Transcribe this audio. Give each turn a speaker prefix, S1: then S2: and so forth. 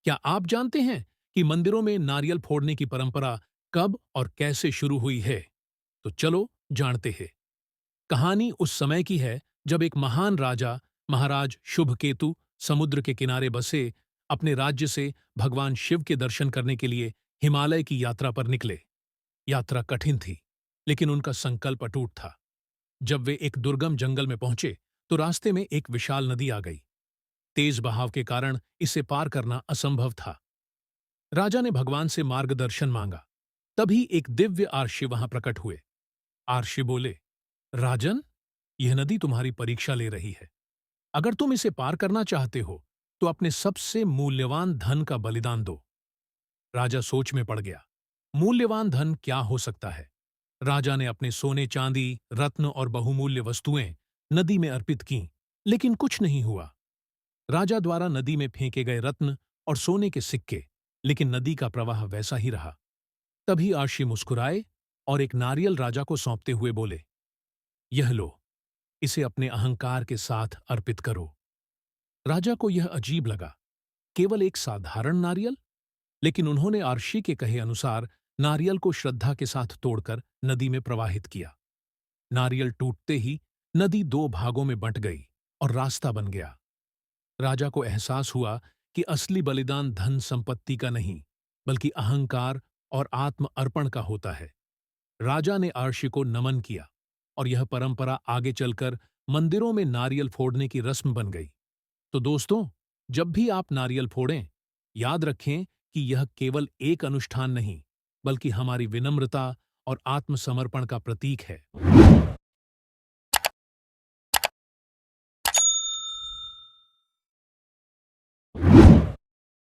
S1: क्या आप जानते हैं कि मंदिरों में नारियल फोड़ने की परंपरा कब और कैसे शुरू हुई है? तो चलो जानते हैं। कहानी उस समय की है जब एक महान राजा महाराज शुभकेतु समुद्र के किनारे बसे अपने राज्य से भगवान शिव के दर्शन करने के लिए हिमालय की यात्रा पर निकले। यात्रा कठिन थी, लेकिन उनका संकल्प अटूट था। जब वे एक दुर्गम जंगल में पहुंचे, तो रास्ते में एक विशाल नदी आ गई। तेज बहाव के कारण इसे पार करना असंभव था। राजा ने भगवान से मार्गदर्शन मांगा। तभी एक दिव्य आर्षि वहां प्रकट हुए। आर्षि बोले, राजन, यह नदी तुम्हारी परीक्षा ले रही है। अगर तुम इसे पार करना चाहते हो, तो अपने सबसे मूल्यवान धन का बलिदान दो। राजा सोच में पड़ गया। मूल्यवान धन क्या हो सकता है? राजा ने अपने सोने चांदी, रत्न और बहुमूल्य वस्तुएं नदी में अर्पित कीं, लेकिन कुछ नहीं हुआ। राजा द्वारा नदी में फेंके गए रत्न और सोने के सिक्के, लेकिन नदी का प्रवाह वैसा ही रहा। तभी आर्षि मुस्कुराए और एक नारियल राजा को सौंपते हुए बोले, यह लो, इसे अपने अहंकार के साथ अर्पित करो। राजा को यह अजीब लगा, केवल एक साधारण नारियल। लेकिन उन्होंने आर्षि के कहे अनुसार नारियल को श्रद्धा के साथ तोड़कर नदी में प्रवाहित किया। नारियल टूटते ही नदी दो भागों में बंट गई और रास्ता बन गया। राजा को एहसास हुआ कि असली बलिदान धन संपत्ति का नहीं, बल्कि अहंकार और आत्म अर्पण का होता है। राजा ने आर्षि को नमन किया और यह परंपरा आगे चलकर मंदिरों में नारियल फोड़ने की रस्म बन गई। तो दोस्तों, जब भी आप नारियल फोड़ें, याद रखें कि यह केवल एक अनुष्ठान नहीं, बल्कि हमारी विनम्रता और आत्मसमर्पण का प्रतीक है।